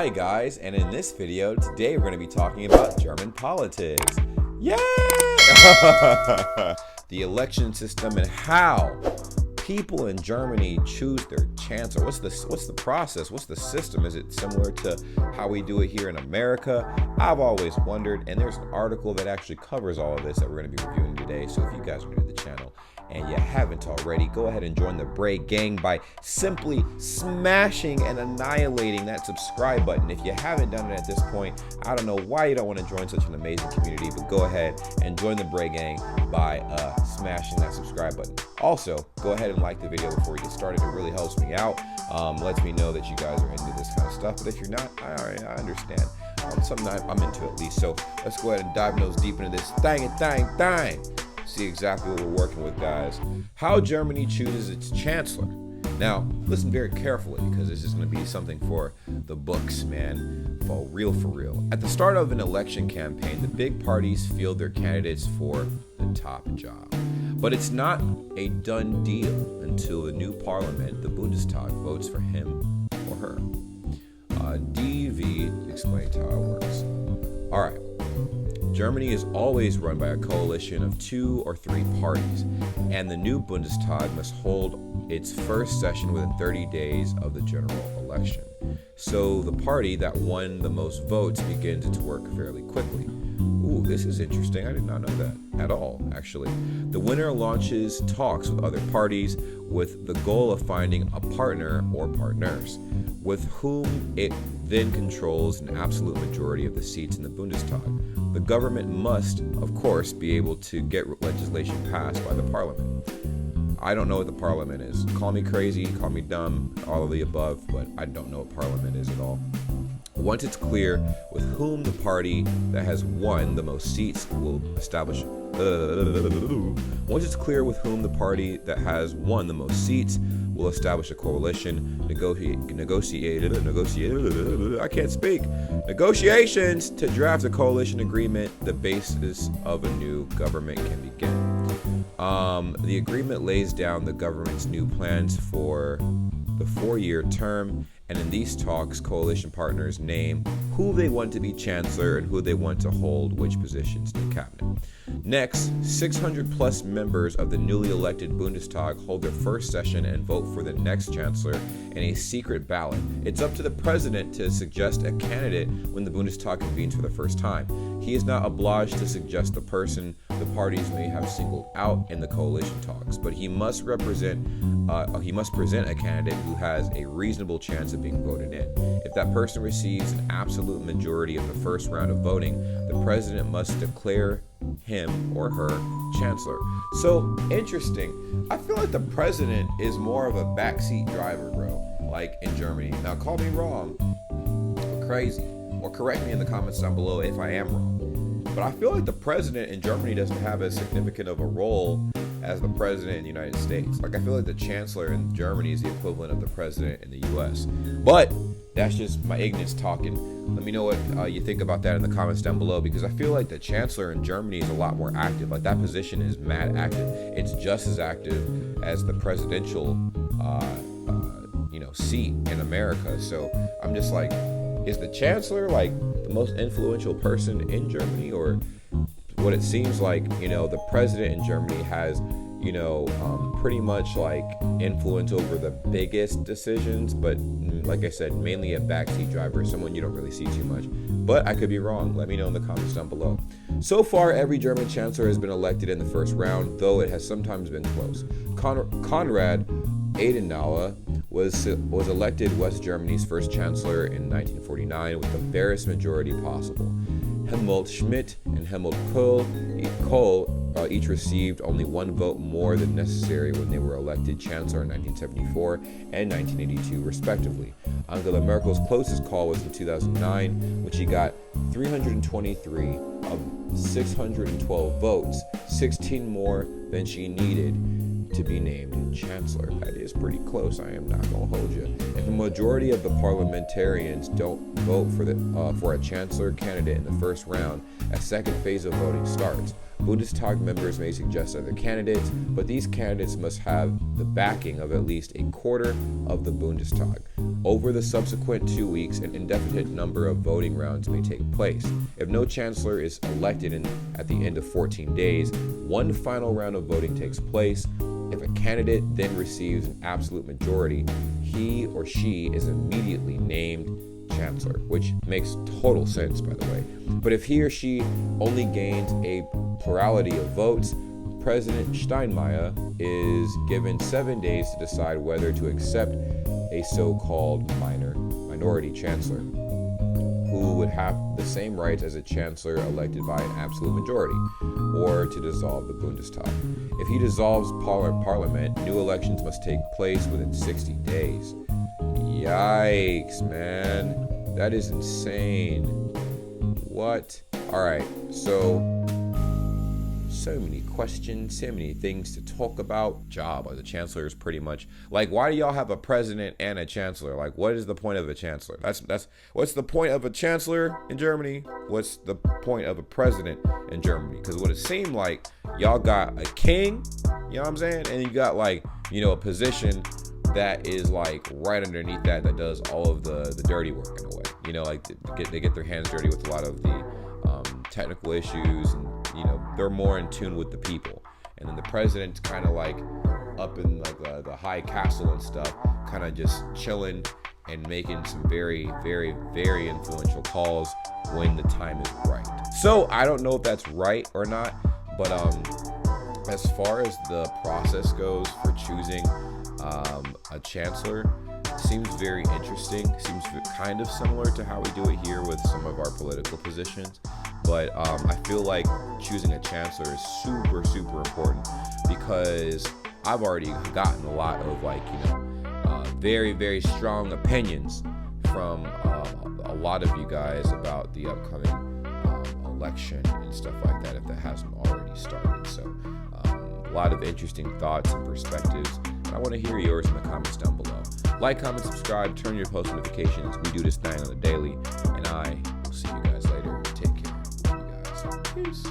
Hi guys, and in this video today we're going to be talking about German politics. Yay! The election system and how people in Germany choose their chancellor. What's the process? What's the system? Is it similar to how we do it here in America? I've always wondered, and there's an article that actually covers all of this that we're going to be reviewing today. So if you guys are new to the channel and you haven't already, go ahead and join the Bray gang by simply smashing and annihilating that subscribe button. If you haven't done it at this point, I don't know why you don't want to join such an amazing community, but go ahead and join the Bray gang by smashing that subscribe button. Also, go ahead and like the video before you get started. It really helps me out. Lets me know that you guys are into this kind of stuff. But if you're not, I understand. Something I'm into at least. So let's go ahead and dive nose deep into this thing. See exactly what we're working with, guys. How Germany chooses its chancellor. Now, listen very carefully because this is going to be something for the books, man. For real. At the start of an election campaign, the big parties field their candidates for the top job. But it's not a done deal until the new parliament, the Bundestag, votes for him or her. DV explains how it works. All right. Germany is always run by a coalition of 2 or 3 parties, and the new Bundestag must hold its first session within 30 days of the general election. So the party that won the most votes begins its work fairly quickly. Ooh, this is interesting. I did not know that at all, actually. The winner launches talks with other parties with the goal of finding a partner or partners, with whom it then controls an absolute majority of the seats in the Bundestag. The government must, of course, be able to get legislation passed by the parliament. I don't know what the parliament is. Call me crazy, call me dumb, all of the above, but I don't know what parliament is at all. Once it's clear with whom the party that has won the most seats will establish a coalition, negotiations to draft a coalition agreement, the basis of a new government can begin. The agreement lays down the government's new plans for the 4-year term, and in these talks, coalition partners name who they want to be chancellor and who they want to hold which positions in the cabinet. Next, 600 plus members of the newly elected Bundestag hold their first session and vote for the next chancellor in a secret ballot. It's up to the president to suggest a candidate when the Bundestag convenes for the first time. He is not obliged to suggest the person the parties may have singled out in the coalition talks, but he must present a candidate who has a reasonable chance of being voted in. If that person receives an absolute majority of the first round of voting, the president must declare him or her chancellor. So interesting. I feel like the president is more of a backseat driver, bro, like in Germany. Now call me wrong or crazy, or correct me in the comments down below if I am wrong. But I feel like the president in Germany doesn't have as significant of a role as the president in the United States. Like, I feel like the chancellor in Germany is the equivalent of the president in the US. But that's just my ignorance talking. Let me know what you think about that in the comments down below, because I feel like the chancellor in Germany is a lot more active. Like, that position is mad active. It's just as active as the presidential seat in America. So I'm just like, is the chancellor like the most influential person in Germany? Or what it seems like, the president in Germany has, pretty much like influence over the biggest decisions, but like I said, mainly a backseat driver, someone you don't really see too much. But I could be wrong. Let me know in the comments down below. So far, every German chancellor has been elected in the first round, though it has sometimes been close. Konrad Adenauer was elected West Germany's first chancellor in 1949 with the barest majority possible. Helmut Schmidt and Helmut Kohl each received only 1 vote more than necessary when they were elected chancellor in 1974 and 1982, respectively. Angela Merkel's closest call was in 2009, when she got 323 of 612 votes, 16 more than she needed to be named chancellor. That is pretty close. I am not going to hold you. If a majority of the parliamentarians don't vote for a chancellor candidate in the first round, a second phase of voting starts. Bundestag members may suggest other candidates, but these candidates must have the backing of at least a quarter of the Bundestag. Over the subsequent 2 weeks, an indefinite number of voting rounds may take place. If no chancellor is elected at the end of 14 days, one final round of voting takes place. If a candidate then receives an absolute majority, he or she is immediately named chancellor, which makes total sense, by the way. But if he or she only gains a plurality of votes, President Steinmeier is given 7 days to decide whether to accept a so-called minority chancellor, who would have the same rights as a chancellor elected by an absolute majority, or to dissolve the Bundestag. If he dissolves parliament, new elections must take place within 60 days. Yikes, man. That is insane. What? All right, so many questions, so many things to talk about. Job of the chancellor is pretty much like, why do y'all have a president and a chancellor? Like, what is the point of a chancellor? That's what's the point of a chancellor in Germany? What's the point of a president in Germany? Because what it seemed like, y'all got a king, you know what I'm saying, and you got like, a position that is like right underneath that does all of the dirty work in a way. Like they get their hands dirty with a lot of the technical issues, and they're more in tune with the people. And then the president's kind of like up in like the high castle and stuff, kind of just chilling and making some very, very, very influential calls when the time is right. So I don't know if that's right or not, but as far as the process goes for choosing a chancellor, seems very interesting. Seems kind of similar to how we do it here with some of our political positions. But I feel like choosing a chancellor is super, super important, because I've already gotten a lot of very, very strong opinions from a lot of you guys about the upcoming election and stuff like that, if that hasn't already started. So a lot of interesting thoughts and perspectives. I want to hear yours in the comments down below. Like, comment, subscribe, turn your post notifications. We do this thing on the daily, and I will see you guys later. Take care. Love you guys. Peace.